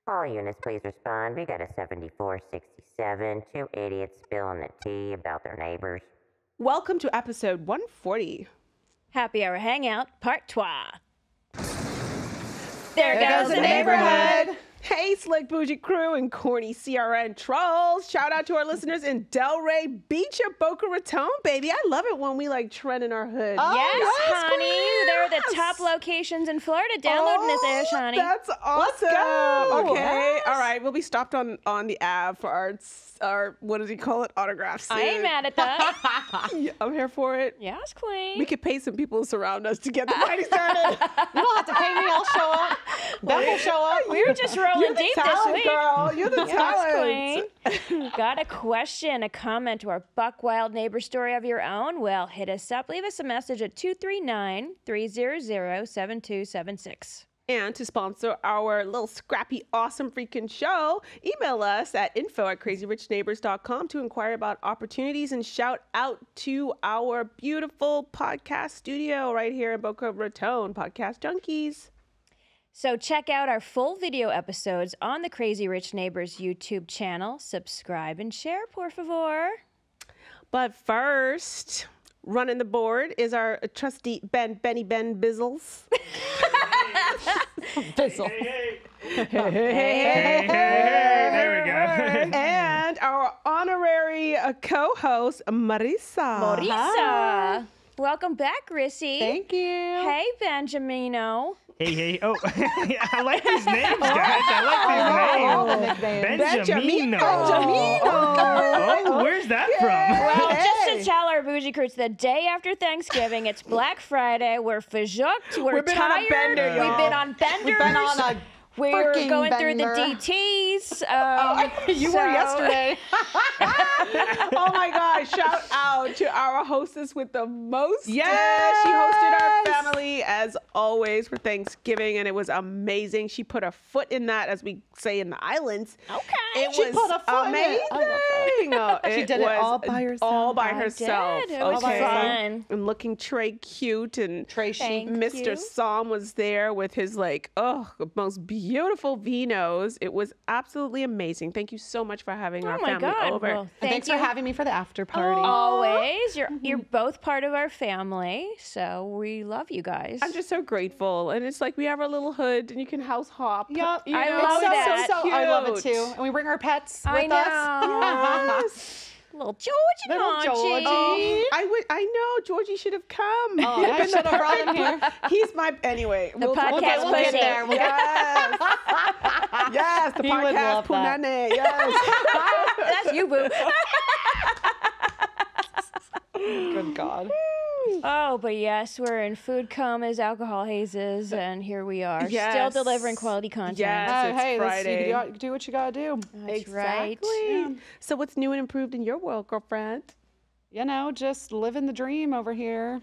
All units, please respond. We got a 7467. Two idiots spilling the tea about their neighbors. Welcome to episode 140. Happy Hour Hangout, Part Tois. There goes the neighborhood. Hey, slick bougie crew and corny CRN trolls. Shout out to our listeners in Delray Beach at Boca Raton, baby. I love it when we like trend in our hood. Oh, yes, honey. They're the top locations in Florida. Downloading this ish, honey. That's awesome. Let's go. Okay. Yes. All right. We'll be stopped on the Ave for our what does he call it? Autographs. I ain't mad at that. Yeah, I'm here for it. Yes, queen. We could pay some people to surround us to get the party started. You don't have to pay me. I'll show up. Ben will show up. We were just rolling deep this week. Girl. You're the talent. Queen. Got a question, a comment, or a buck wild neighbor story of your own? Well, hit us up. Leave us a message at 239-300-7276. And to sponsor our little scrappy, awesome freaking show, email us at info@crazyrichneighbors.com to inquire about opportunities and shout out to our beautiful podcast studio right here in Boca Raton, Podcast Junkies. So check out our full video episodes on the Crazy Rich Neighbors YouTube channel. Subscribe and share, por favor. But first, running the board is our trusty Benny Bizzles. Bizzle. Hey, there we go. And our honorary co-host, Marissa. Welcome back, Rissy. Thank you. Hey, Benjamino. Hey. Oh, I like these names, guys. I like these names. Benjamino. Oh, where's that from? Well, just to tell our bougie crew, it's the day after Thanksgiving. It's Black Friday. We're fajooked. We're been tired. on a bender, We've y'all. been on benders. We've been on a We're freaking going through the bender. DTs. You were yesterday. Oh my God, shout out to our hostess with the most. Yes. She hosted our family as always for Thanksgiving, and it was amazing. She put a foot in that, as we say in the islands. Okay. It She was put a foot in amazing. it. I love that. She did it was all by herself. All by I herself. did. It was fun. And looking Trey cute, and Tracy. Thank Mr. you. Psalm was there with his most beautiful vinos. It was absolutely amazing. Thank you so much for having our Oh my family God. over. Well, And thank thanks you. for having me for the after party. Always. You're both part of our family, so we love you guys. I'm just so grateful, and it's like we have our little hood, and you can house hop. Yep. You I know, love it's that. So I love it cute. too. And we bring our pets I with know. us. Yes. Little Georgie. Little Georgie. I know Georgie should have come. Oh, He'd have I been should the have brought him perfect- here. He's my anyway. The podcast we'll get pussy. there. We'll Yes. Yes, the He would podcast love that. punane. Yes. That's you, boo. Good God. Oh, but yes, we're in food comas, alcohol hazes, and here we are, still Yes. delivering quality content. Yes. It's Hey, Friday. you do what you gotta do. That's right. Exactly. So what's new and improved in your world, girlfriend? You know, just living the dream over here.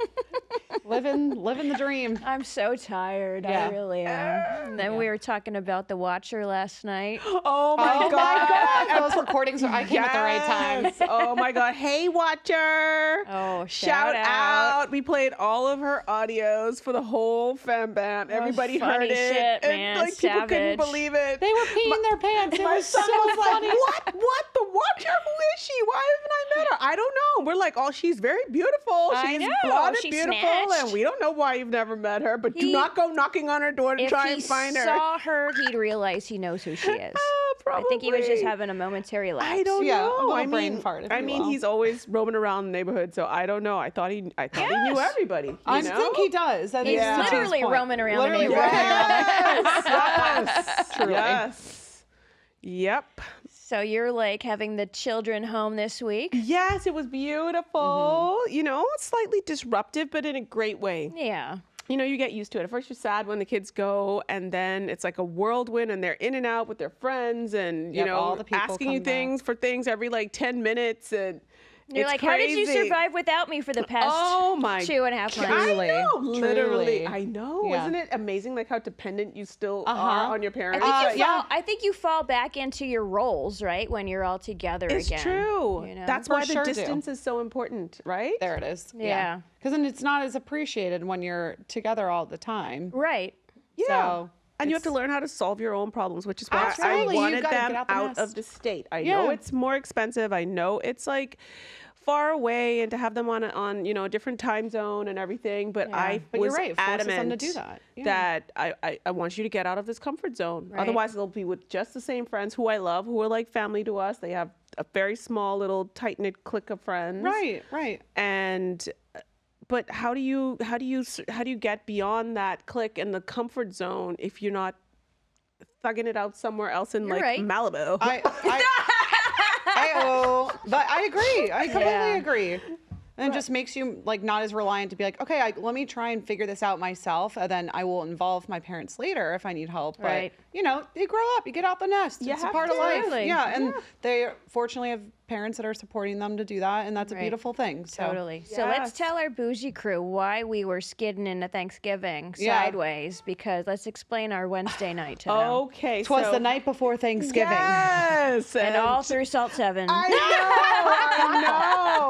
living the dream. I'm so tired. Yeah. I really am. And then we were talking about The Watcher last night. Oh my God. Those recordings, I came at the right time. Yes. Oh my God. Hey, Watcher. Oh, Shout out. We played all of her audios for the whole fam bam. Everybody heard funny it. shit, and man. like people couldn't Savage. believe it. They were peeing their pants. It My was so son was funny. like, what? The Watcher? Who is she? Why haven't I met her? I don't know. We're like, oh, she's very beautiful. I She's know. blonde and She's beautiful. snatched. And we don't know why you've never met her, but do He- not go knocking on her door to If try he and find her. saw her, he'd realize he knows who she is. I think he was just Probably. having a momentary lapse. I don't Yeah, a know. little I brain mean, fart, if I you mean, will. he's always roaming around the neighborhood, so I don't know. I thought he knew Yes. everybody. You I know? think he does. That He's is to his literally point. roaming around Literally the neighborhood. Yes. Yes. Truly. Yes. Yep. So you're like having the children home this week? Yes, it was beautiful. You know, slightly disruptive, but in a great way. Yeah. You know, you get used to it. At first, you're sad when the kids go, and then it's like a whirlwind, and they're in and out with their friends, and you Yep, know, all the people asking you come back. things for things every like 10 minutes, and You're it's like, how did you crazy. survive without me for the past Oh my 2.5 months? Truly. I know, literally. Truly. I know. Yeah. Isn't it amazing, like how dependent you still Uh-huh. are on your I parents? think, yeah. I think you fall back into your roles, right? When you're all together It's again. true. you know? That's For why sure the do. distance is so important, right? There it is. Yeah. Because then it's not as appreciated when you're together all the time. Right. Yeah. So And you have to learn how to solve your own problems, which is why I Absolutely. You wanted gotta them get out the out nest. of the state. I know it's more expensive. I know it's like far away, and to have them on a different time zone and everything. But I But was you're right. It forces them adamant to do that. Yeah. that I want you to get out of this comfort zone. Otherwise, they'll be with just the same friends who I love, who are like family to us. They have a very small little tight knit clique of friends. Right. And but how do you get beyond that clique and the comfort zone if you're not thugging it out somewhere else in Malibu? But I agree. I completely agree. And it just makes you like not as reliant to be like, okay, let me try and figure this out myself, and then I will involve my parents later if I need help. Right. But you grow up, you get out the nest. It's a part of life. Yeah, and they fortunately have parents that are supporting them to do that, and that's a beautiful thing. So. Totally. So let's tell our bougie crew why we were skidding into Thanksgiving sideways, because let's explain our Wednesday night to them. Okay, Twas the night before Thanksgiving. Yes, And all through Salt 7. I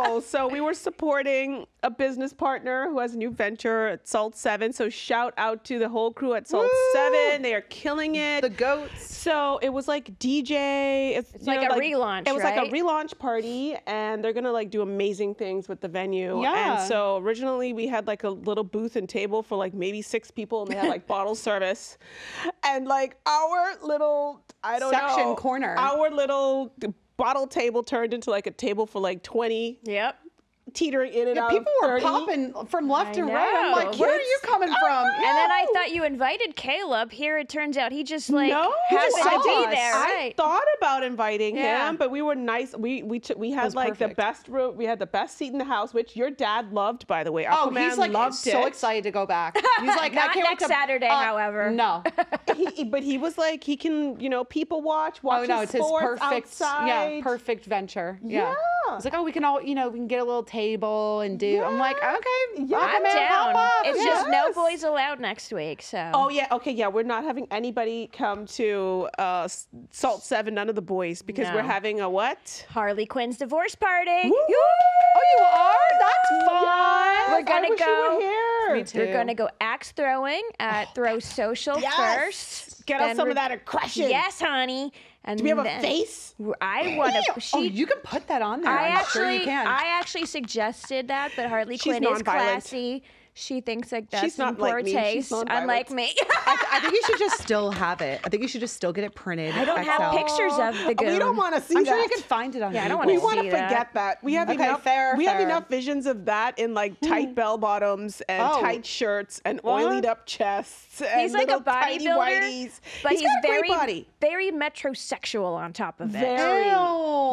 know. So we were supporting a business partner who has a new venture at Salt 7. So shout out to the whole crew at Salt 7. They are killing it. The goats. So it was like DJ. It's like a relaunch, It was like right? a relaunch party, and they're gonna like do amazing things with the venue. Yeah. And so originally we had like a little booth and table for like maybe 6 people, and they had like bottle service, and like our little Section corner. our little bottle table turned into like a table for like 20. Yep. Teetering in and out. People of were 30. popping from left I and right. I'm know. like, where are you coming from? And then I thought you invited Caleb. Here it turns out he just like No, happened just to be saw us. there. I Right. thought about inviting Yeah. him, but we were nice. We had was like the perfect. best room. We had the best seat in the house, which your dad loved, by the way. Oh, Aquaman he's like loved so it. excited to go back. He's like, Not I can't next wait to, Saturday, however. No. But he was like, he can, people watch Oh no, his it's his sports perfect, outside. perfect venture. Yeah. Yeah. It's like, oh, we can all, we can get a little table and do. I'm like, okay, Yeah. I'm Aquaman, down. pop up. It's just no boys allowed next week. So. Oh yeah, okay, yeah. We're not having anybody come to Salt 7. None of the boys, because we're No. having a what? Harley Quinn's divorce party. Woo! Oh, you are? That's fun. We're gonna I wish go. You were here. Me too. We're gonna go axe throwing at Throw Social first. Get us Then some we're- of that aggression. Yes, honey. And Do we have a then- face? I want to. Oh, you can put that on there. I'm sure you can. I actually suggested that, but Harley She's Quinn is nonviolent. classy. She thinks like that's She's not in poor like me. She's taste, nonviolent. unlike me. I think you should just still have it. I think you should just still get it printed. I don't have XL. pictures of the goon. We don't want to see I'm that. sure you can find it on Yeah, I don't Google. We wanna want to see that. forget that. We have Okay, enough. fair, we have fair. enough visions of that in like tight bell bottoms and Oh. tight shirts and oilied up chests. And He's like a little tidy bodybuilder, whities. but he's got a very, great body. very metrosexual on top of it. Very. Ew.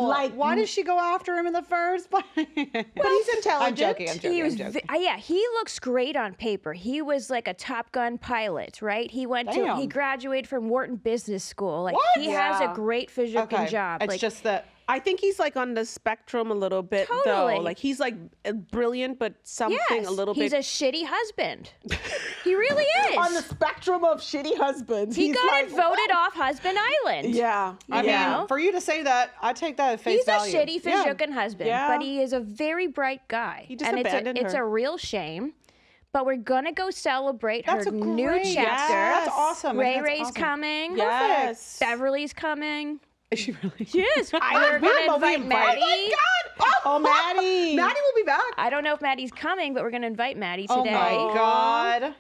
Like- why did she go after him in the first place? But he's intelligent. I'm joking. I'm joking. He was, I'm joking. yeah, he looks great on paper. He was like a Top Gun pilot, right? He Damn. he graduated from Wharton Business School. Like What? he has a Yeah. great physique and job. It's like, just that. I think he's like on the spectrum a little bit Totally. though. Like he's like brilliant, but something yes, a little he's bit a shitty husband. He really is. on the spectrum of shitty husbands. he he's got like, voted off Husband Island. Yeah. I yeah. mean, for you to say that, I take that at face He's value. a shitty physique husband, Yeah. but he is a very bright guy. He just and abandoned it's her. a real shame. But we're gonna go celebrate That's her a new great- chapter. Yes. That's awesome. Ray That's Ray's awesome. coming. Yes. Beverly's coming. Is she really? Yes. We're We're gonna gonna be invite Maddie. Oh, Maddie. Maddie will be back. I don't know if Maddie's coming, but we're gonna invite Maddie today. Oh my God.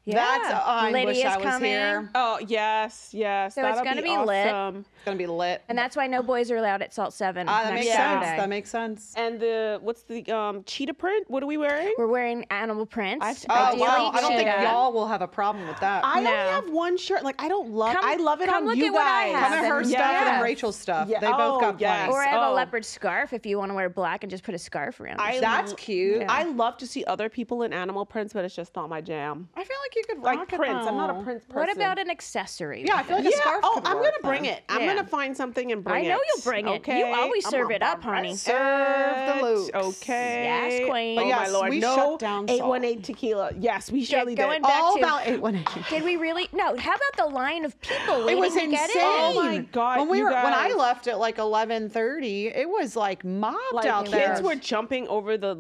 Yeah. That's. I wish Lydia's I was coming. here. Oh yes, yes. So That'll it's gonna be lit. awesome. It's gonna be lit. And that's why no boys are allowed at Salt 7 That next makes Saturday. sense. That makes sense. And the what's the cheetah print? What are we wearing? We're wearing animal prints. Oh Ideally, wow! I don't think cheetah. y'all will have a problem with that. I No. only have one shirt. Like I don't love. Come- I love it come on look you at what I guys. have. Some of her and- stuff and yeah. then Rachel's stuff. Yeah. They both got yes. plenty. Or I have a Oh. leopard scarf if you want to wear black and just put a scarf around it. That's cute. Yeah. I love to see other people in animal prints, but it's just not my jam. I feel like you could Like rock it, prints. I'm not a though. prince person. What about an accessory? Yeah, I with feel it? like a scarf. Oh, could I'm work gonna bring fun. it. I'm Yeah. gonna find something and bring I it. know you'll bring it. Okay. You always I'm serve a it up, honey. Serve the looks. Okay. Yes, queen. Oh But my yes, lord. we no shut down Salt. 818 tequila. Yes, we surely going did. back All to- about 818. Did we really? No. How about the line of people It waiting was to insane. get in? Oh my God, When you when I guys. left at like 11:30, it was like mobbed Like out there. kids were jumping over the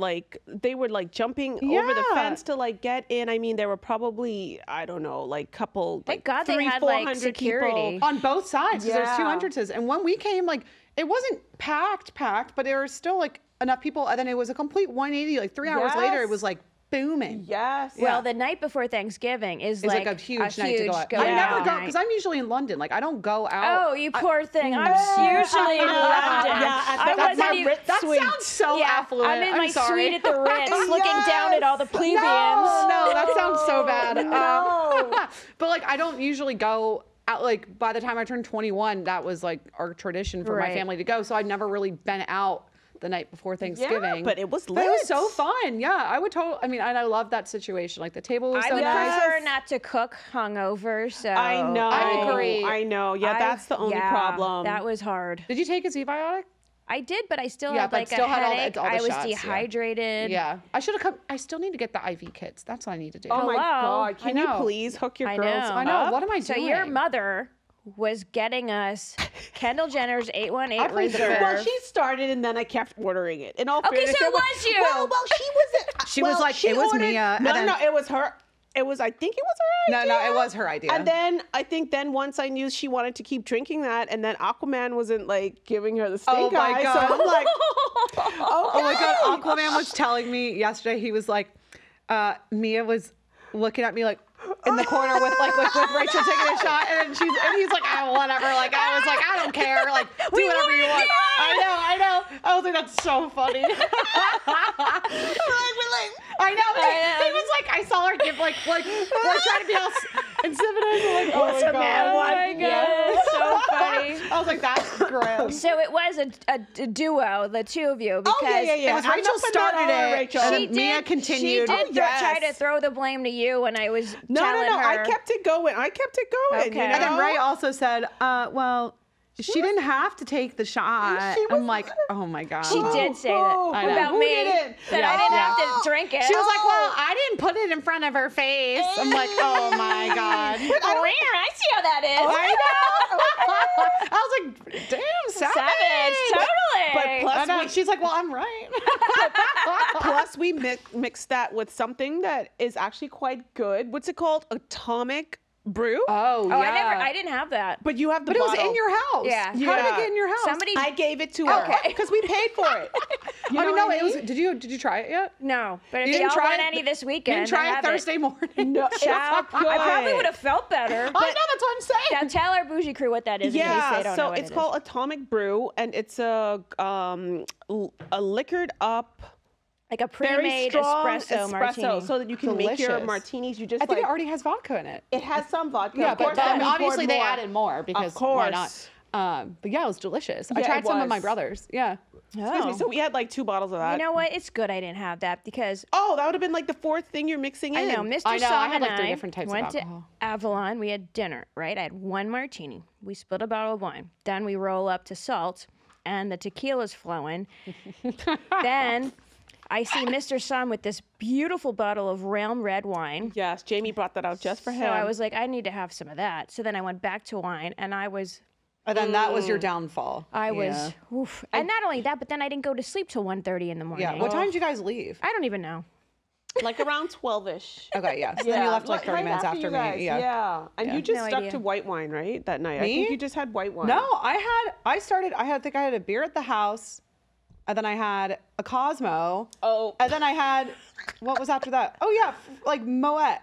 they were like jumping over the Yeah. fence to like get in. I mean, there were probably probably, I don't know, like couple. Thank like God they had, like, 300-400 security. people. On both sides, because there's two Yeah. entrances. And when we came, like, it wasn't packed, but there was still, like, enough people. And then it was a complete 180. Like, 3 hours later, it was, like, booming. Yes. Well, the night before Thanksgiving is It's like a huge night to go out. I never go, because I'm usually in London. Like, I don't go out. Oh, you poor thing. I'm usually in London. That sounds so affluent. I'm in my sorry. suite at the Ritz looking down at all the plebeians. No, that sounds so bad. But like, I don't usually go out. Like, by the time I turned 21, that was like our tradition for my family to go. So I'd never really been out the night before Thanksgiving. Yeah, but it was lit. But it was so fun. Yeah, I would totally. I mean, and I love that situation. Like the table was I so would nice. prefer not to cook hungover. So I know. I agree. I know. Yeah, that's the only problem. That was hard. Did you take a Z-biotic? I did, but I still Yeah, had but like still a had all the- headache. all the I was shots, yeah. dehydrated. Yeah, I should have come. I still need to get the IV kits. That's what I need to do. Oh my Hello? God! Can I you know. please hook your I girls know. up? I know. What am I So doing? your mother was getting us Kendall Jenner's 818 reserve. Well, she started and then I kept ordering it. In all Okay, fairness, so it was you. Well, she wasn't. She was like, it was Mia, No, and then- no, it was her. It was. I think it was her No, idea. no, it was her idea. And then I think once I knew she wanted to keep drinking that, and then Aquaman wasn't like giving her the stink Oh my eye, God. so I'm like, Oh my God, Aquaman was telling me yesterday, he was like, Mia was looking at me like in the corner with Rachel taking a shot, and he's like, oh, whatever. Like, I was like, I don't care. Like, do whatever you want. I know. I was like, that's so funny. I know. He was like, I saw her give like trying to be all inseminated. Like, oh my God. Oh my God, so funny. I was like, that's great. So it was a duo, the two of you, because yeah. It was I'm Rachel up and started down on it, Rachel. and she then Mia did, continued. She did yes. try to throw the blame to you when I was no, telling her. I kept it going. Okay. You know? And then Ray also said, well, she didn't have to take the shot. I'm like, oh my God. She did say that I know. about Who me, didn't? that Yeah. I didn't Yeah. have to drink it. She was like, well, I didn't put it in front of her face. I'm like, oh my God. I see how that is. I know. I was like, damn, Savage, totally. But plus I know. She's like, well, I'm right. Plus, we mixed that with something that is actually quite good. What's it called? Atomic brew. Oh, Oh, I didn't have that. But you have the But it was bottle. in your house. Yeah. How did Yeah. it get in your house? Somebody. I gave it to her. Okay. Because we paid for it. You I know mean, no, what it was. Did you try it yet? No, but if You didn't y'all try want it? any this You weekend, didn't try I it have Thursday morning. No, Child, I probably would have felt better. I know, that's what I'm saying. Now tell our bougie crew what that is in case they Yeah, don't know so what it's it called is. Atomic Brew, and it's a liquored up, Like a very pre-made strong espresso martini. so that you can make your Delicious. martinis. You just I think like it already has vodka in it. it has some vodka. Yeah, of course, but we poured obviously they more. added more because Of course. why not? But yeah, it was delicious. I Yeah, tried it some with my was. brothers. Yeah. Excuse me. So we had like 2 bottles of that. You know what? It's good I didn't have that because Oh, that would have been like the 4th thing you're mixing in. I know Mr. I know, I Sam had, and like, 3 I different types of went alcohol. to Avalon. We had dinner, right? I had 1 martini. We split a bottle of wine. Then we roll up to Salt, and the tequila's flowing. Then I see Mr. Sam with this beautiful bottle of Realm red wine. Yes, Jamie brought that out just for him. So I was like, I need to have some of that. So then I went back to wine, and I was, And then that was your downfall. oof. And not only that, but then I didn't go to sleep till 1:30 in the morning. Yeah. What time did you guys leave? I don't even know. like around 12-ish. Okay, yeah. So then you left like 30 minutes right after you me. guys. Yeah. And Yeah. you just No stuck idea. to white wine, right? That night. I Me? think you just had white wine. No, I think I had a beer at the house, and then I had a Cosmo. Oh. And then I had, what was after that? Oh yeah, like Moet.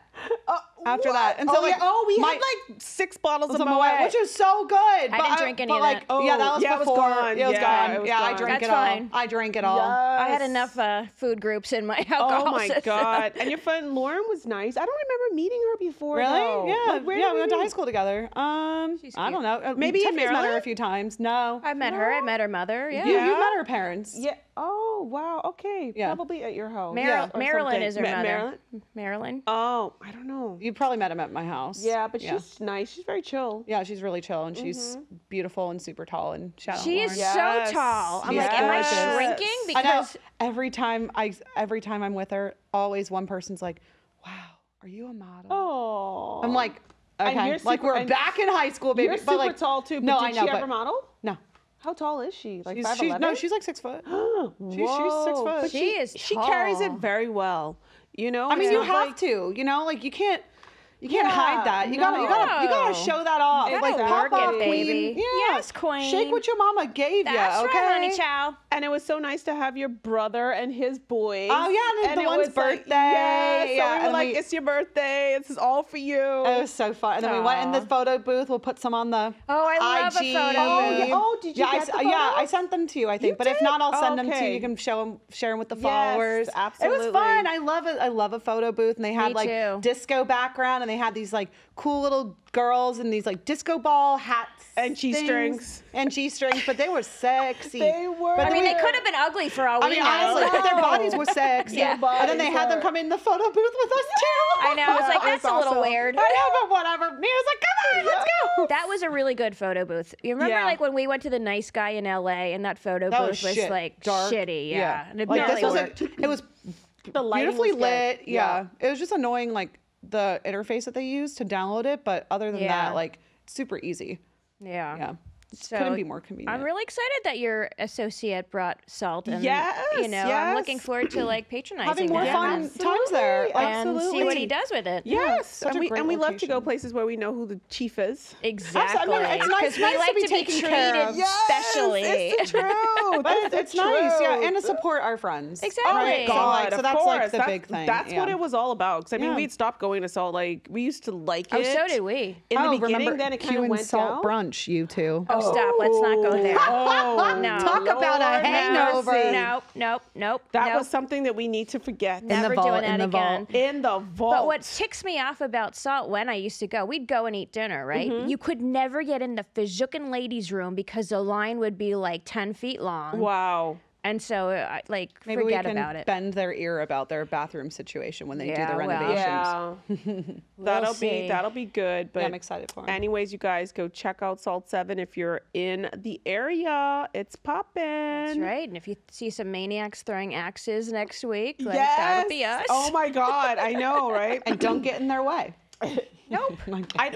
After what? that. And oh, so like, yeah. Oh, we my- had like 6 bottles of some Moet. Moet, which is so good. I didn't drink any but of like, that. Yeah, that Oh, was yeah, it was before. gone. It was Yeah, gone. it was Yeah, I gone. drank That's it all. fine. I drank it all. I had Yes. enough food groups in my alcohol Oh my system. God. And your friend Lauren was nice. I don't remember meeting her before. Really? though. Yeah. Like, where Yeah, did we went to high meet? school together. I don't know. Maybe in Tiffany's met her Maryland? a few times. No. I met her. I met her mother. Yeah. You met her parents. Yeah. Oh, wow. Okay. Yeah. Probably at your house. Maryland something. is her mother. Maryland? Maryland. Oh, I don't know. You probably met him at my house. Yeah, but she's nice. She's very chill. Yeah, she's really chill and she's beautiful and super tall and shout out She is Lauren. Yes. so tall. I'm Yes. like, am I Yes. shrinking? I know. Because Every time I'm with her, always one person's like, "Wow, are you a model?" Oh. I'm like, And "Okay, you're like super- we're and back in high school, baby." You're but super like, tall too. But no, did I know, she ever but model? no, How tall is she? Like she's 5'11"? no, she's like 6 foot. She's 6 Whoa. foot. But she is She carries it tall. very well. You know. I mean, It's you not have like- to, like you can't. You can't hide that. You gotta show that off. You Like gotta pop work it, off, baby. queen. Yeah. Yes, queen. Shake what your mama gave you. That's Okay, right, honey chow. And it was so nice to have your brother and his boys. Oh yeah, and the it one's was like, birthday. yes, so yeah, we were and like, it's your birthday. This is all for you. it was so fun. And then we went in the photo booth. We'll put some on the Oh, I love IG. a photo booth. Oh, did you get the I photos? sent them to you, I think. You But if did? not, I'll send them to Okay. you. You can share them with the Yes, followers. It absolutely. was fun. I love it. I love a photo booth. And they had Me like too. disco background, and they had these like cool little girls in these like disco ball hats And G-strings. things. And G-strings, but they were sexy. They were. But I mean, they could have been ugly for all we I mean, know. honestly, but their bodies were sexy. Yeah. And then they had them come in the photo booth with us too. I know. I was like, that's a little awesome. weird. I know, but whatever. Mia's like, come on, let's go. That was a really good photo booth. You remember, Yeah. like when we went to the Nice Guy in LA, and that photo That booth was shit. like Dark. shitty. Yeah, and it Like barely this worked. wasn't. It was The lighting beautifully was good. lit. Yeah. It was just annoying, like the interface that they used to download it. But other than Yeah. that, like super easy. Yeah. Yeah. So Couldn't be more convenient. I'm really excited that your associate brought salt, and Yes, you know, I'm looking yes. forward to like patronizing having more him fun and, times there. Like, and see what he does with it. Yes, such and a great we love to go location. places where we know who the chief is. Exactly. I mean, it's nice- Because we nice to like be to be taken treated care of. specially. It's the truth. But it's nice, yeah, and to support our friends. Exactly. Right? So, God, like, so of that's like course. the That's- big thing. That's what yeah. it was all about. Because I mean, Yeah. we'd stopped going to Salt Lake. We used to like Oh, it. so did we. In the beginning, remember then it kind Q of and went Salt down. brunch, you two. Oh, stop. Let's not go there. Oh, No. Talk about a Lord hangover. mercy. Nope. That was something that we need to forget. Never vault, doing in that the again. vault. In the vault. But what ticks me off about Salt, when I used to go, we'd go and eat dinner, right? You could never get in the Fijukan ladies' room because the line would be like 10 feet long. Wow. And so, Maybe forget we can about it. bend their ear about their bathroom situation when they do Yeah, the well. renovations. Yeah. see. that'll be good. But Yeah, I'm excited for 'em. anyways, you guys go check out Salt 7 if you're in the area. It's popping. That's right. And if you see some maniacs throwing axes next week, like, Yes. that'll be us. Oh my God. I know, right? And don't get in their way. Nope.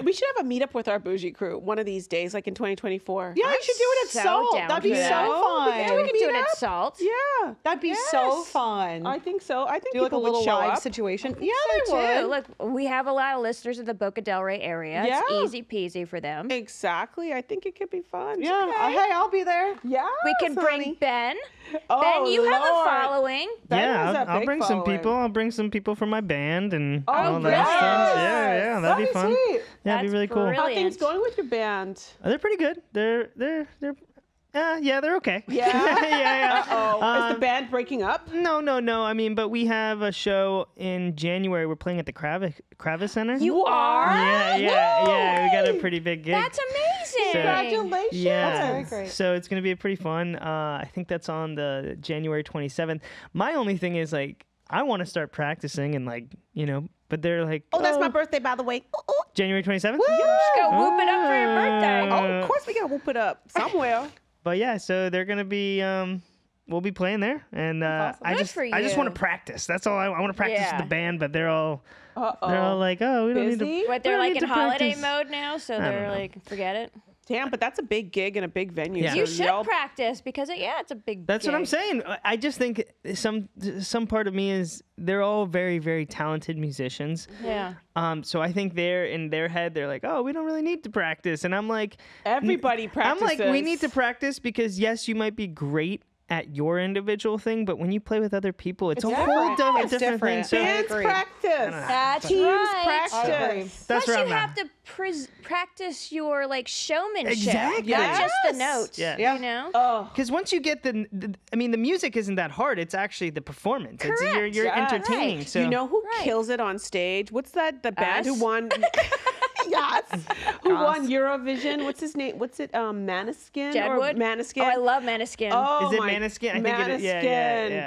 We should have a meetup with our bougie crew one of these days, like in 2024. Yeah, you should do it at so Salt. down That'd be for so that. fun. Yeah, we could do it at Salt. Yeah. That'd be so Yes. fun. I think so. I think do like a people little would show live up. situation. Yeah, So they too. would. Look, we have a lot of listeners in the Boca Del Rey area. Yeah. It's easy peasy for them. Exactly. I think it could be fun. Yeah. Hey, I'll be there. Yeah. We can bring Ben. Oh, Ben, you have a Lord. following. Ben has Yeah, a I'll big bring some following. people. I'll bring some people from my band and all that yes. stuff. Yeah, that'd be fun. Sweet. Yeah, it'd be That's really cool. brilliant. How things going with your band? They're pretty good. They're yeah, they're okay. Yeah. yeah. Oh, is the band breaking up? No. I mean, but we have a show in January. We're playing at the Kravis Center. You are? Yeah. We got a pretty big gig. That's amazing. Congratulations. Yeah. That's very great. So it's going to be pretty fun. I think that's on the January 27th. My only thing is like I want to start practicing and like, but they're like, Oh, that's my birthday, by the way. Oh, January 27th? Just go whoop it up for your birthday. of course we gotta whoop it up somewhere. But yeah, so they're going to be we'll be playing there and I Good just for I just want you. to practice. That's all I want to practice Yeah. with the band, but they're all Uh-oh. like, "Oh, we don't need Busy? to But they're we don't like need in to holiday practice." mode now, so don't they're know. like, forget it. Damn, but that's a big gig and a big venue. Yeah. So You should y'all- practice because it's a big That's what I'm gig. saying. I just think some part of me is they're all very, very talented musicians. Yeah. So I think they're in their head, they're like, oh, we don't really need to practice. And I'm like, Everybody practices. I'm like, we need to practice because yes, you might be great at your individual thing, but when you play with other people, it's a whole different. It's different thing. different. So Bands agree. practice. That's Teams right. practice. that's Plus, where you I'm have at. to practice your like showmanship, Exactly. not just the Yes. notes. Yeah. You know. Oh, Because once you get the music isn't that hard. It's actually the performance. It's, you're Correct. Yes. entertaining. Right. So you know who Right. kills it on stage? What's that? The band who Us? won? Yes. Who won Eurovision? What's his name? What's it? Maneskin Jedward? or Maneskin? Oh, I love Maneskin. Oh Is it my- Maneskin? I think it is. Yeah, Maneskin. yeah.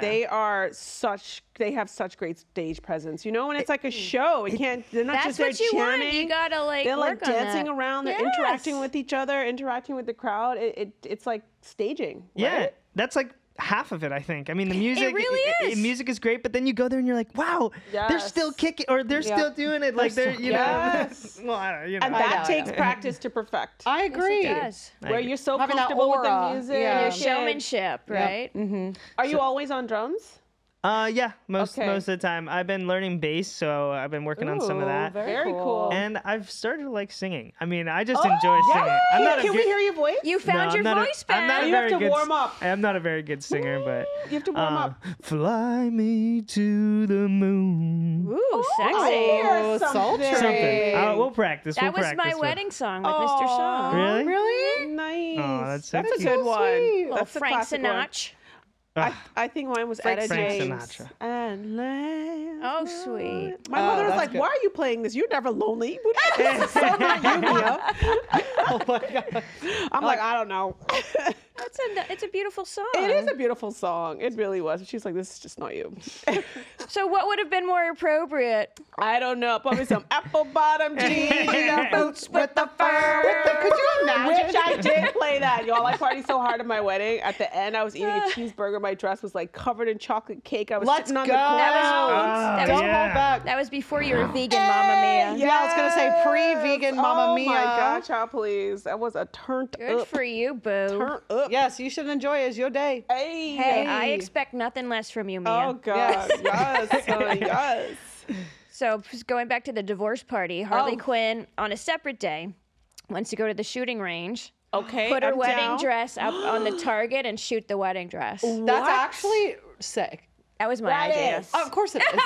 They have such great stage presence, and it's like a show. It can't. They're not That's just there what you want. chanting. You gotta like They're like work on dancing that. around. They're Yes. interacting with each other, interacting with the crowd. It's like staging. Yeah, right? that's like half of it, I think. I mean, the music, really is. music is great, but then you go there and you're like, wow, they're Yes. still kicking, or they're still doing it. Like they're, Yes. well, I don't, And know. that know, takes practice to perfect. I agree. Yes, it does. Where you're so Having that comfortable with the aura. music. Yeah. Your and- showmanship, right? Are you always on drums? Yeah, most Okay. of the time. I've been learning bass, so I've been working on some of that. Very cool. And I've started to like singing. I mean, I just enjoy singing. I'm not a Can we good- hear your voice? You found No, your I'm not voice I'm not back. a You have very to good warm up. I am not a very good singer, but You have to warm up. fly me to the moon. Ooh, sexy. Hear sultry. Something. We'll practice. That we'll was my practice. wedding song with Mr. Song. Really? Really? Nice. Oh, that's so a cute. good one. sweet. Little That's a Frank classic one. Sinatra. I think mine was Etta Frank James. Sinatra. And last Oh, sweet. My mother was that's like, good. "Why are you playing this? You're never lonely." This is so not you, Mia. Oh my god. I'm like, I don't know. It's a beautiful song. It is a beautiful song. It really was. She's like, this is just not you. So what would have been more appropriate? I don't know. Probably some apple bottom jeans and boots with the fur. Could you imagine? Which I did play that, y'all. I partied so hard at my wedding. At the end, I was eating a cheeseburger. My dress was like covered in chocolate cake. I was Let's sitting on go. the ground. That was Don't hold back. That was before you were vegan, Mamma Mia. Yeah, I was gonna say pre-vegan Mamma Mia. Oh my God, child, please. That was a turned Good up. for you, boo. Turn up. Yes, you should enjoy it. It's your day. Hey. Hey, I expect nothing less from you, Mia. Oh God. Yes. Son, yes. So going back to the divorce party, Harley Oh. Quinn on a separate day wants to go to the shooting range, Okay. put her I'm wedding down. dress up on the target, and shoot the wedding dress. That's actually sick. That was my That idea. is. Of course it is.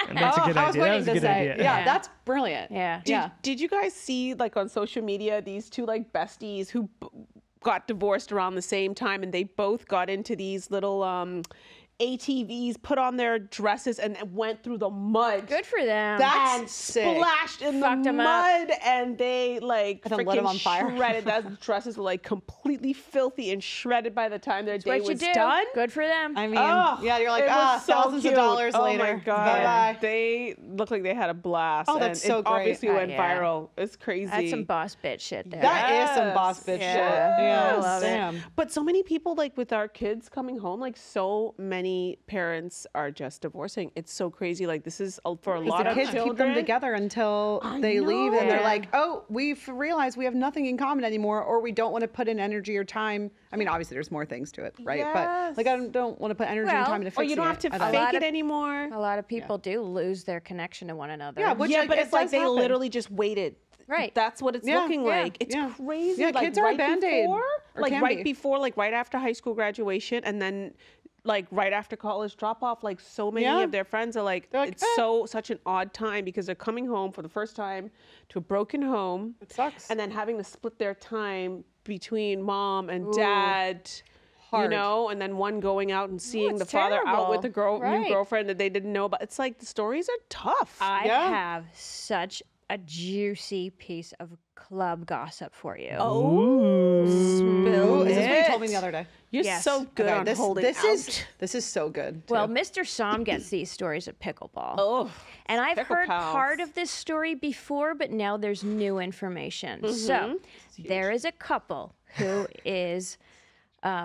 And that's a good I was idea. That waiting was a to good say. idea. Yeah, Yeah. that's brilliant. Yeah. Yeah. Did you guys see like on social media these two like besties who got divorced around the same time, and they both got into these little ATVs, put on their dresses, and went through the mud. Good for them. That's sick. Splashed in Fucked the 'em up. mud, and they like And then lit 'em freaking on fire. shredded. Those dresses were like completely filthy and shredded by the time their day What you was do. done. Good for them. I mean, Oh, yeah, you're like, it was so thousands cute. of dollars Oh later. my God. Bye-bye. They look like they had a blast. Oh, that's and so it great. obviously Oh, went yeah. viral. It's crazy. That's some boss bitch shit there. That is some boss bitch Yes. shit. Yeah. Yeah, I love it. damn. But so many people, like with our kids coming home, like so many parents are just divorcing. It's so crazy. Like this is for a lot The of kids children. keep them together until they leave, and they're Yeah. like, "Oh, we've realized we have nothing in common anymore, or we don't want to put in energy or time." I mean, obviously, there's more things to it, right? But like, I don't want to put energy and Well, time into Or fixing you don't have to it. I don't- fake lot it of- anymore. A lot of people do lose their connection to one another. Yeah, which yeah, like, but it it's like does they happen. literally just waited. Right. That's what it's Yeah, looking yeah, like. It's yeah. crazy. Yeah, like kids are a right Band-Aid, before, or like can right be. before, like right after high school graduation, and then like right after college drop off. Like so many Yeah. of their friends are like, They're like, it's "Eh." such an odd time because they're coming home for the first time to a broken home. It sucks. And then having to split their time between mom and dad. You Hard. know, and then one going out and seeing the it's father out with terrible. the Right. new girlfriend that they didn't know about. It's like the stories are tough. I Yeah. have such a juicy piece of club gossip for you. Oh, spill Ooh, is this what you it. told me the other day? You're Yes. so good Okay, on this holding this out. is so good. Too. Well, Mr. Som gets these stories at pickleball. Oh, And I've pickle heard pals. part of this story before, but now there's new information. So there is a couple who is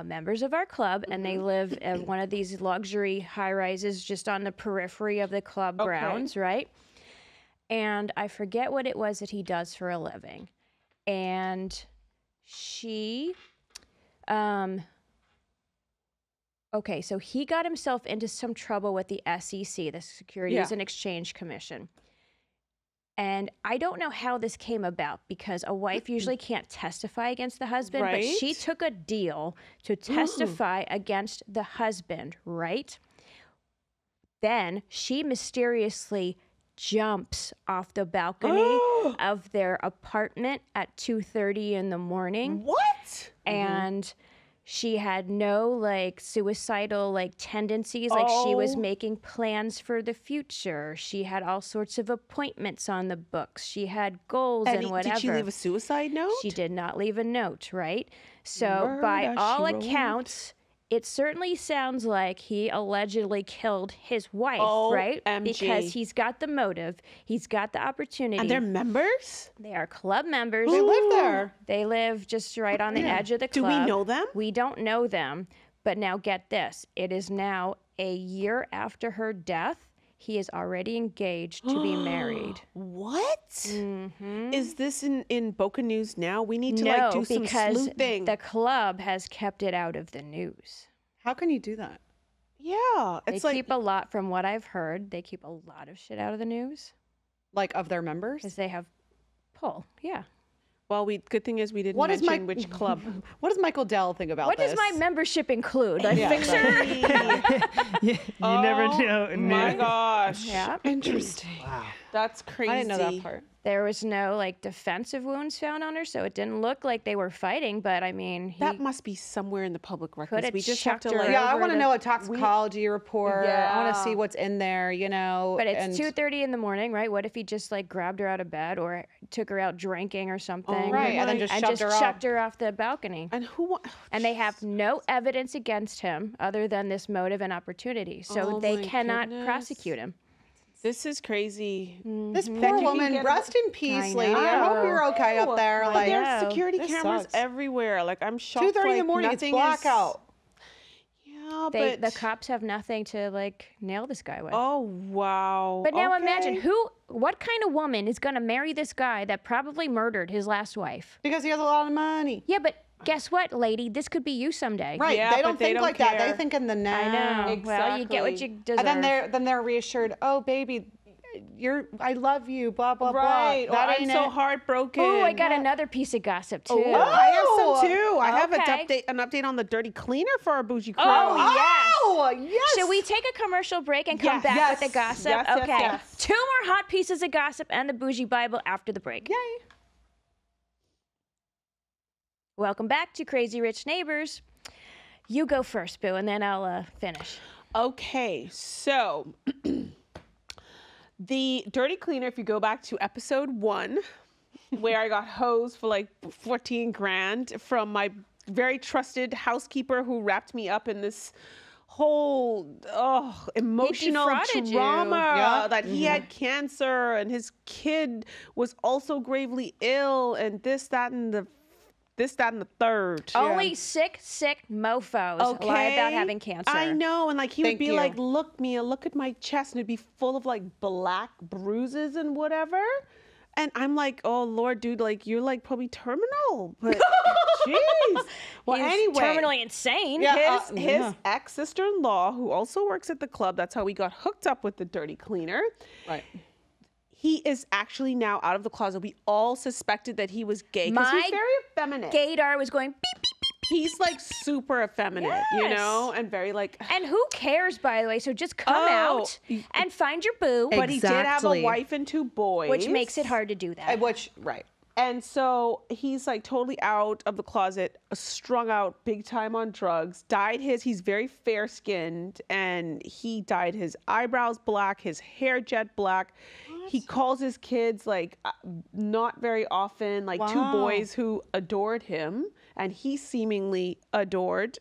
members of our club, and they live at one of these luxury high rises just on the periphery of the club grounds, right? And I forget what it was that he does for a living. And she, okay, so he got himself into some trouble with the SEC, the Securities and Exchange Commission. And I don't know how this came about because a wife usually can't testify against the husband, but she Right. took a deal to testify against the husband, right? Then she mysteriously jumps off the balcony of their apartment at 2:30 in the morning. What? And she had no like suicidal like tendencies, like she was Oh. making plans for the future. She had all sorts of appointments on the books. She had goals and whatever. Did she leave a suicide note? She did not leave a note, right? So Murder, by all she wrote. accounts, it certainly sounds like he allegedly killed his wife, right? OMG. Because he's got the motive, he's got the opportunity. And they're members? They are club members. they live there. They live just right on the edge of the Do club. we know them? We don't know them. But now get this. It is now a year after her death. He is already engaged to be married. What? Is this in Boca News now? We need to No, like do some because sleuthing. the club has kept it out of the news. How can you do that? Yeah, They it's like keep a lot, from what I've heard, they keep a lot of shit out of the news Like of their members. because they have pull. Yeah. well, good thing is we didn't What is mention which club. What does Michael Dell think about What this? does my membership include? A Yeah, fixer? You never Oh know. my gosh. Yeah. Interesting. That's crazy. I didn't know that part. There was no like defensive wounds found on her, so it didn't look like they were fighting. But I mean, he That must be somewhere in the public records. have We just have to chucked her like. Yeah, I over want to the- know a toxicology report. I want to Yeah. see what's in there, you know. But it's and- 2:30 in the morning, right? What if he just like grabbed her out of bed or took her out drinking or something? Right, and then just shoved her chucked her off the balcony. And who? And they have no evidence against him other than this motive and opportunity, so Oh they my cannot goodness. prosecute him. This is crazy. This That poor you can woman, get- rest in peace, I lady. I hope know. you're okay up there. But Like, there's know. security This cameras sucks. everywhere. Like I'm shocked. 2:30 in the like, morning, it's nothing is- blackout. Yeah, The but cops have nothing to like nail this guy with. Oh wow. But now imagine Okay. what kind of woman is going to marry this guy that probably murdered his last wife? Because he has a lot of money. Yeah, but guess what, lady? This could be you someday. Right. Yeah, they but don't they think don't like that. They care. think in the now. I know. Well, you get what you Exactly. deserve. And then they're reassured, oh baby, I love you, blah, blah, Right. blah. That I'm ain't so it. heartbroken. Oh, I got another piece of gossip too. Oh, I have some too. I have Okay. an update on the dirty cleaner for our bougie crew. Oh, yes. Oh, yes. Should we take a commercial break and come Yes. back Yes. with the gossip? Yes, yes, okay. yes. 2 more hot pieces of gossip and the Bougie Bible after the break. Yay. Welcome back to Crazy Rich Neighbors. You go first, Boo, and then I'll finish. Okay, so the dirty cleaner, if you go back to episode 1, where I got hosed for like 14 grand from my very trusted housekeeper who wrapped me up in this whole emotional defrauded you. trauma Yeah. that he had cancer and his kid was also gravely ill and this, that, and the third. Only sick mofos lie about having cancer. I know, and like he Thank would be you. like, "Look, Mia, look at my chest," and it'd be full of like black bruises and whatever. And I'm like, "Oh Lord, dude, like you're like probably terminal." But jeez. Well, He's anyway, terminally insane. Yeah. his ex sister-in-law, who also works at the club, that's how we got hooked up with the dirty cleaner. Right. He is actually now out of the closet. We all suspected that he was gay because My he's very effeminate. Gaydar was going beep, beep, beep. He's like super effeminate, you Yes. know, and very like. And who cares, by the way? So just come Oh. out and find your boo, But he did have a Exactly. wife and 2 boys. which makes it hard to do that. Right. And so he's like totally out of the closet, strung out big time on drugs, he's very fair skinned and he dyed his eyebrows black, his hair jet black. He calls his kids like not very often, like 2 Wow. boys who adored him and he seemingly adored.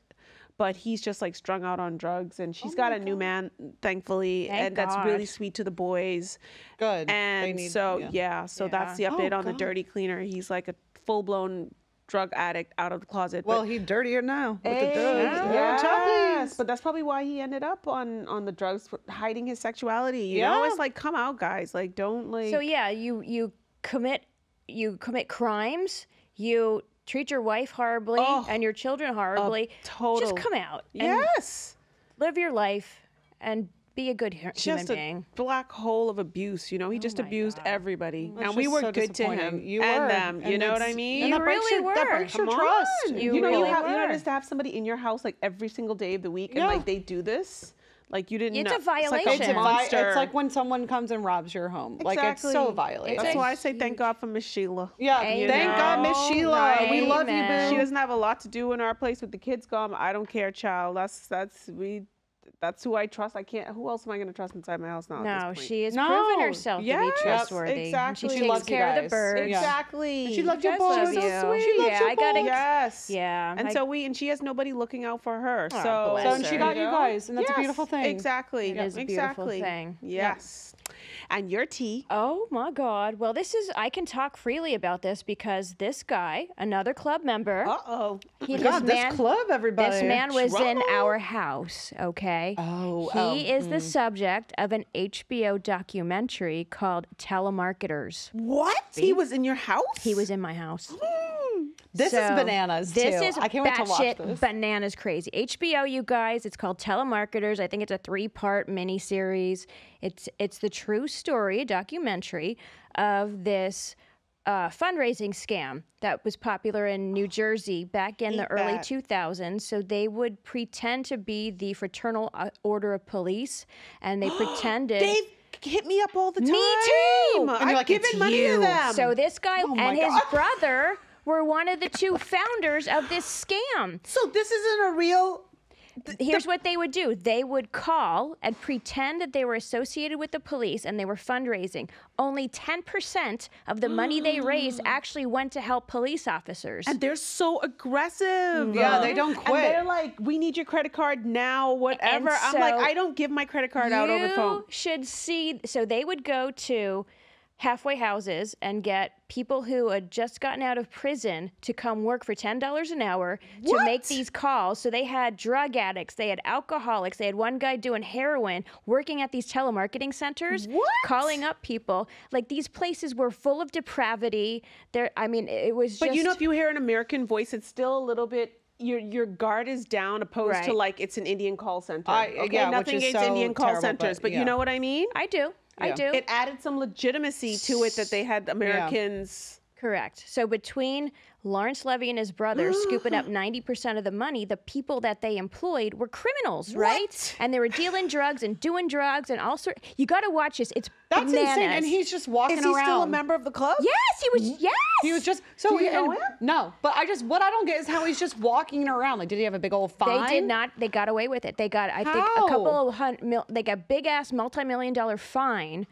But he's just like strung out on drugs, and she's got a new man, thankfully, Thank and that's really God. sweet to the boys. Good. They And need- so that's the update on the God. dirty cleaner. He's like a full-blown drug addict out of the closet. Well, but, he's dirtier now with the Hey, drugs. yes, Chocolates. but that's probably why he ended up on the drugs, for hiding his sexuality. You know, Yeah. it's like come out, guys. Like don't like. So yeah, you commit crimes, you treat your wife horribly Oh, and your children horribly. total. Just come out and yes, live your life and be a good human just a being. black hole of abuse. You know, he just my abused God. everybody, That's and we just were so good to him disappointing. You and were. them. You And know what I it's- mean? and You that breaks really your, That were. breaks your Come trust. on. You You know, really you know were. just to have somebody in your house like every single day of the week, and Yeah. like they do this. Like you didn't It's know. a violation. It's like a monster. It's like when someone comes and robs your home. Like it's so Exactly. violating. That's why I say thank God for Miss Sheila. Yeah, Amen. thank God, Miss Sheila. We love you, Amen. boo. She doesn't have a lot to do in our place with the kids gone. I don't care, child. That's who I trust. I can't. Who else am I going to trust inside my house now? No, at this point? she has No. proven herself to Yes, be trustworthy. exactly. And She she takes loves you care of the guys. birds. Yeah. Exactly. She loves your She does love boys. you. So sweet. She Yeah, loves your I gotta- boys. Yes. Yeah, And I- she has nobody looking out for her. Aw, So bless So and she her. got you guys, and that's a Yes, beautiful thing. Exactly. It is a beautiful exactly. thing. Yes. And your tea. Oh my God. Well, I can talk freely about this because this guy, another club member, Uh-oh. God, this club, everybody. this man was in Trouble. our house, okay? He is the subject of an HBO documentary called Telemarketers. What? He was in your house? He was in my house. This is bananas, too. This is I can't wait to watch batshit this. bananas crazy. HBO, you guys, it's called Telemarketers. I think it's a 3-part miniseries. It's the true story, a documentary of this fundraising scam that was popular in New Jersey back in the early 2000s. So they would pretend to be the Fraternal Order of Police, and they pretended... They hit me up all the time. Me too! And you're I've like, given "It's money you." to them. So this guy Oh my and his God. brother were one of the 2 founders of this scam. So this isn't a real... Here's what they would do. They would call and pretend that they were associated with the police and they were fundraising. Only 10% of the money they raised actually went to help police officers. And they're so aggressive. Yeah, they don't And quit. they're like, we need your credit card now, whatever. I'm like, so I don't give my credit card out over the phone. You should see. So they would go to halfway houses and get people who had just gotten out of prison to come work for $10 an hour to make these calls. So they had drug addicts, they had alcoholics, they had one guy doing heroin, working at these telemarketing centers, calling up people. Like, these places were full of depravity. I mean, it was But just... you know, if you hear an American voice, it's still a little bit... Your guard is down, opposed to Right. like it's an Indian call center. Yeah, which nothing is against so Indian call terrible, centers, but yeah. you know what I mean? I do. I Yeah. do. It added some legitimacy to it that they had Americans. Correct. So between Lawrence Levy and his brother scooping up 90% of the money, the people that they employed were criminals, right? And they were dealing drugs and doing drugs and all sorts. You got to watch this. It's That's bananas. insane. And he's just walking Is he around. still a member of the club? Yes, he was. Yes, He was just so. Do you know him? No, but what I don't get is how he's just walking around. Like, did he have a big old fine? They did not. They got away with it. They got, I think, a How? couple of they got big ass multi-million-dollar fine,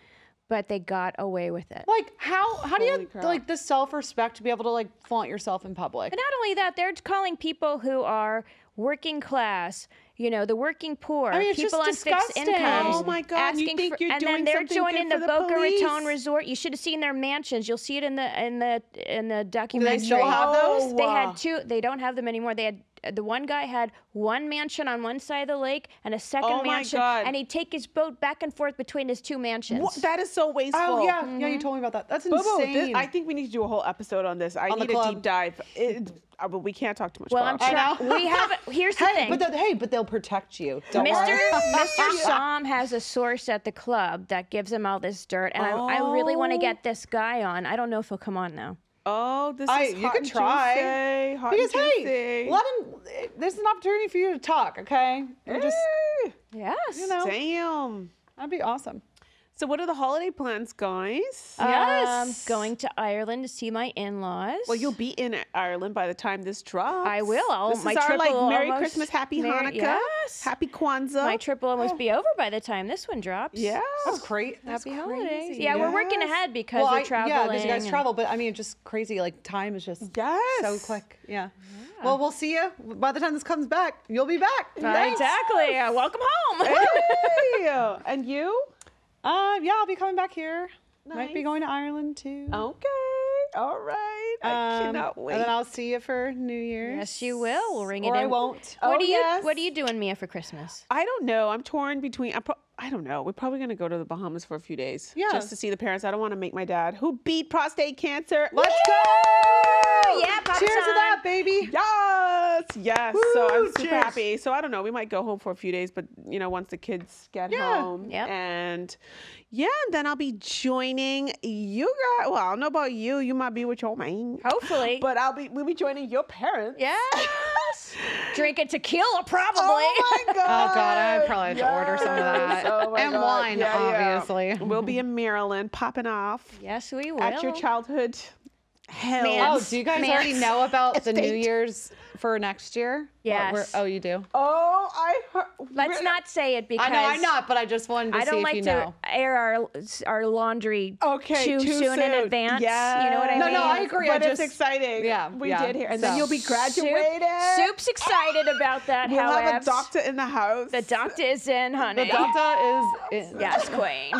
but they got away with it. Like, how do Holy you crap. like the self-respect to be able to like flaunt yourself in public? But not only that, they're calling people who are working class, you know, the working poor, I mean, it's people on just fixed disgusting. incomes. Oh my God, you asking think for, you're and doing then they're something joining good the for the Boca police? Raton Resort. You should have seen their mansions. You'll see it in the documentary. still have those? They had 2. They don't have them anymore. They had the one guy had one mansion on one side of the lake and a second Oh my mansion, God. and he'd take his boat back and forth between his 2 mansions. What? That is so wasteful. Oh yeah, yeah, you told me about that. That's Bobo, insane. I think we need to do a whole episode on this. I On the need a club. deep dive. But we can't talk too much Well, about I'm it. trying. We have. Here's the thing. but they'll protect you. Don't Mr. worry. Mr. Som has a source at the club that gives him all this dirt, and I really want to get this guy on. I don't know if he'll come on though. Oh, this is You hot could and try. juicy, hot Because and hey, juicy. let him. There's an opportunity for you to talk. Okay, you're just Yes. know. Damn. that'd be awesome. So what are the holiday plans, guys? Yes. Going to Ireland to see my in-laws. Well, you'll be in Ireland by the time this drops. I will. This My is our trip like will Merry almost- Christmas, Happy Hanukkah, Yes. Happy Kwanzaa. My trip will almost be over by the time this one drops. Yeah. That's great. That's Happy crazy. holidays. Yeah, we're working Yes. ahead because we're traveling. Yeah, because you guys and- travel, but I mean, just crazy. Like time is just Yes. so quick. Yeah. Well, we'll see you by the time this comes back. You'll be back. Exactly. Welcome home. Hey. And you? Yeah, I'll be coming back here. Might be Nice. going to Ireland too. Okay. All right. I cannot wait. And then I'll see you for New Year's. Yes, you will. We'll ring it Or in. I won't. What Oh, are you? yes. What are you doing, Mia, for Christmas? I don't know. I'm torn between. I don't know. We're probably going to go to the Bahamas for a few days. Yeah. Just to see the parents. I don't want to make my dad, who beat prostate cancer. Let's go! Yeah, Papa Cheers to time. that, baby. Yes. Yes. So I'm super cheers. happy. So I don't know. We might go home for a few days, but you know, once the kids get Yeah. home. Yep. And yeah, then I'll be joining you guys. Well, I don't know about you. You might be with your man. Hopefully. But we'll be joining your parents. Yes. Drinking tequila, probably. Oh my God. Oh God, I probably have to order some of that. Oh my And God. wine, Yeah, yeah. obviously. We'll be in Maryland, popping off Yes, we will. at your childhood hell. Man. Oh, do you guys already know about the New Estate. Year's for next year? Yes. Oh, you do? Oh, I heard. Let's not say it because I know I'm not, but I just wanted to I see don't if like you to know. air our laundry Okay, too soon in advance. Yes. You know what I No, mean? no, I agree. But I it's just- exciting. yeah, we yeah. did hear, and So- then you'll be graduated. Soup's excited about that. We'll have a however. doctor in the house. The doctor is in, honey. The doctor is in. Yes, queen.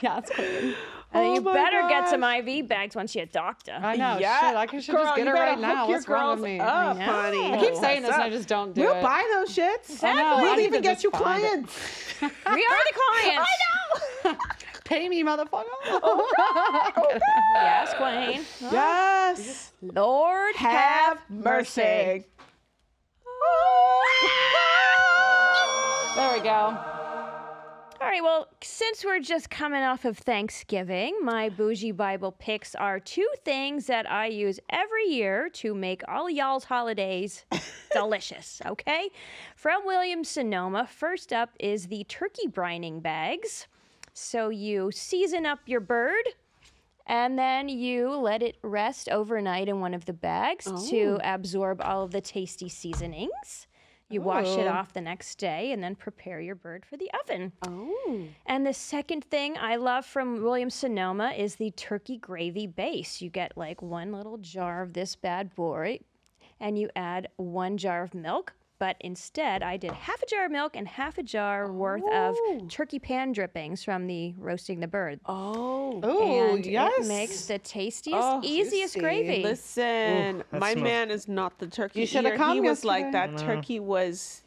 Yeah, it's queen. You my better get some gosh. IV bags once you're a doctor. I know. Yeah. Shit, I should Girl, just get you it better right now. hook your What's wrong with girls me? up, know. honey. I keep saying this What's and I up? just don't do We'll it. buy those shits. I know, I We'll need even to get just you find it. clients. We are the clients. I know. Pay me, motherfucker. Yes, Queen. Yes. Lord have mercy. There we go. All right, well, since we're just coming off of Thanksgiving, my Bougie Bible picks are 2 things that I use every year to make all y'all's holidays delicious, okay? From Williams-Sonoma, first up is the turkey brining bags. So you season up your bird, and then you let it rest overnight in one of the bags to absorb all of the tasty seasonings. You wash it off the next day and then prepare your bird for the oven. And the second thing I love from Williams-Sonoma is the turkey gravy base. You get like 1 little jar of this bad boy and you add 1 jar of milk. But instead, I did half a jar of milk and half a jar worth of turkey pan drippings from the roasting the bird. And it makes the tastiest, easiest gravy. Listen, my man is not the turkey. You should have come He was yesterday. like, that turkey was...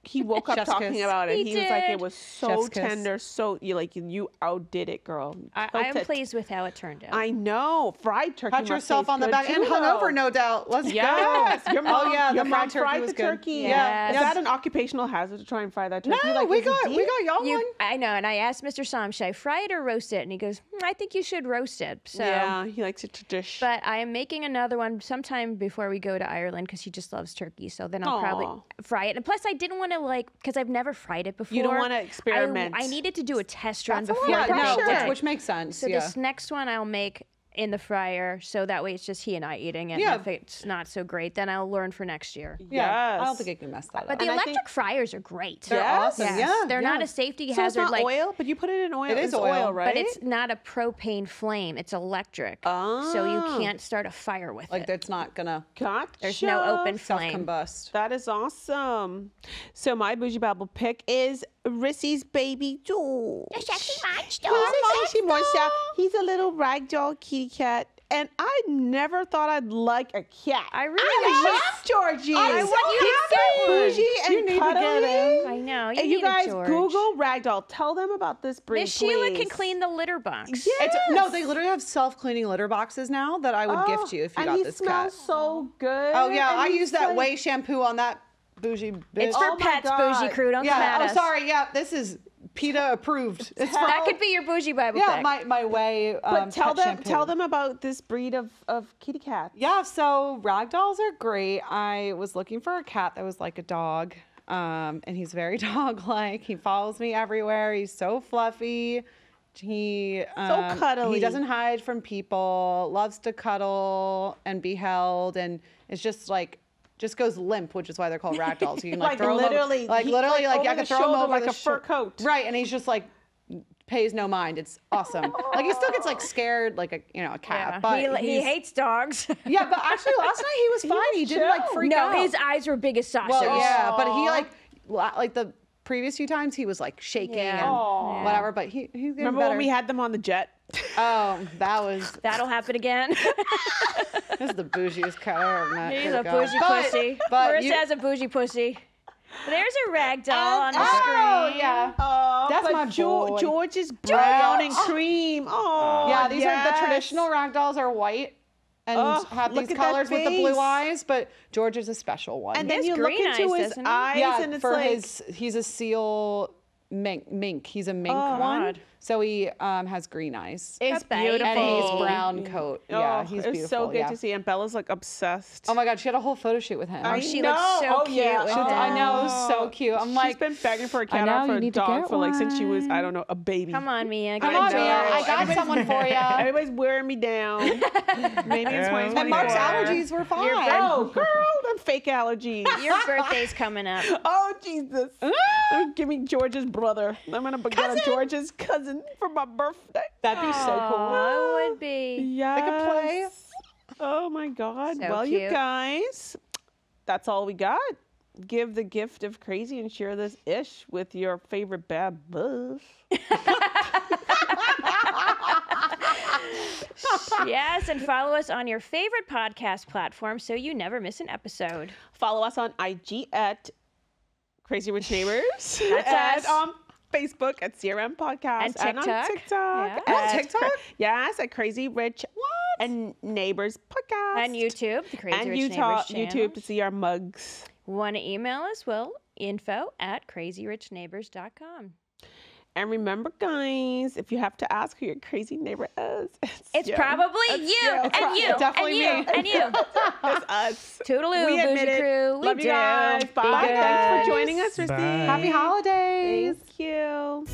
He woke up Chef's talking kiss. about it. He He was like, did. it was so Chef's kiss. tender, so you outdid it, girl. I am Killed it. pleased with how it turned out. I know. Fried turkey. Pat must yourself taste on the good back and too, hungover, though. no doubt. Let's Yes, go. your mom, Oh yeah, your the mom fried turkey was the good. turkey. Yes. Is that an occupational hazard to try and fry that turkey? No, Like, we is it got deep? y'all one. I know, and I asked Mr. Som, should I fry it or roast it? And he goes, I think you should roast it. So, Yeah, he likes it to dish. but I am making another one sometime before we go to Ireland because he just loves turkey. So then I'll probably Aw. fry it. And plus, I didn't want to because I've never fried it before. You don't want to experiment. I needed to do a test run That's a before. lot I of baked pressure. it. which makes sense. So this next one I'll make in the fryer, so that way it's just he and I eating it. Yeah. And if it's not so great, then I'll learn for next year. I don't Yes. think it can mess that But up. the And I electric think- fryers are great. They're Yes. awesome. Yes. Yeah, They're not yeah. a safety So it's hazard not like oil, but you put it in oil. It is It's oil, right? But it's not a propane flame. It's electric. So you Ah. can't start a fire with Like it. it's not gonna Gotcha. There's no open flame. self-combust. That is awesome. So my Bougie Bible pick is Rissy's baby doll. He's a sexy monster. He's a little ragdoll kitty cat. And I never thought I'd like a cat. I really love Georgie. I want you to get one. Bougie and You need to get cuddly. I know. You And need you guys a George. Google ragdoll. Tell them about this breed, Miss Sheila can please. clean the litter box. Yes. No, they literally have self-cleaning litter boxes now that I would gift you if you and got he this smells cat. so good. Oh yeah, and I he's use that like- Way shampoo on that bougie bitch. It's for Oh my pets, God. Bougie Crew. Don't come at Yeah. Oh, us. sorry. Yeah, this is PETA approved. It's for That could be your Bougie Bible yeah, pick. my Way. But tell pet them shampoo. about this breed of kitty cats. Yeah, so ragdolls are great. I was looking for a cat that was like a dog, and he's very dog-like. He follows me everywhere. He's so fluffy. He cuddly. He doesn't hide from people. Loves to cuddle and be held, and it's just goes limp, which is why they're called ragdolls. You can Like throw literally, him over, he- literally, like I over can the throw him shoulder over like the a fur coat. Right, and he's just like pays no mind. It's awesome. Like he still gets like scared, like a cat. Yeah. But he he's- hates dogs. yeah, but actually last night he was fine. He didn't like freak no, out. his eyes were big as saucers. Well, yeah, but he like the previous few times he was like shaking Yeah. and Aw. whatever. But he's getting Remember better. when we had them on the jet? Oh, that was That'll happen again. this is the bougiest cat I ever met. He's Good a God. bougie But- pussy. but Marissa you- has a bougie pussy. There's a rag doll on the Oh screen. yeah. Oh, That's but my boy. George is brown and Oh. cream. Oh, Yeah, these are the yes. traditional ragdolls are white and Oh, have look these at that colors with the blue face. eyes, but George is a special one. And then He you has look green into eyes, his doesn't he? eyes, yeah, and it's for like he's a seal mink. He's a mink Oh, one, God. so he has green eyes. it's That's beautiful. And he's brown coat. Yeah, he's it's beautiful. so good yeah. to see. And Bella's like obsessed. Oh my God, she had a whole photo shoot with him. I She know. looks so Oh, cute yeah. with Oh. him. I know, it was so cute. I'm She's like, been begging for a cat know, or for you a need to dog get for like since she was, one. I don't know, a baby. Come on, Mia. come get on, a Mia, I George. got someone for you. Everybody's wearing me down. Maybe in Yeah. 2024. And Mark's allergies were fine. Oh, girl, them fake allergies. Your birthday's coming up. Oh, Jesus. Give me George's brother. I'm going to get a George's cousin for my birthday. That'd be so cool. Oh, it would be. Yes. They could play. Oh, my God. So well, you cute. guys, that's all we got. Give the gift of crazy and share this ish with your favorite bad buzz. Yes, and follow us on your favorite podcast platform so you never miss an episode. Follow us on IG at Crazy Rich Neighbors. That's and us. on Facebook at CRM Podcast And on TikTok. TikTok. Yeah. at TikTok? Yes, at Crazy Rich and Neighbors Podcast. And YouTube, the Crazy And Rich Utah, Neighbors channel. YouTube to see our mugs. Want to email us? Well, info@crazyrichneighbors.com. And remember, guys, if you have to ask who your crazy neighbor is, It's you. probably It's you, and you, definitely and you, me. and you. It's us. Toodaloo, We admit Bougie it. Crew. We Love do. you guys. Be Bye. Thanks good. for joining us, Christine. Bye. Happy holidays. Thank you.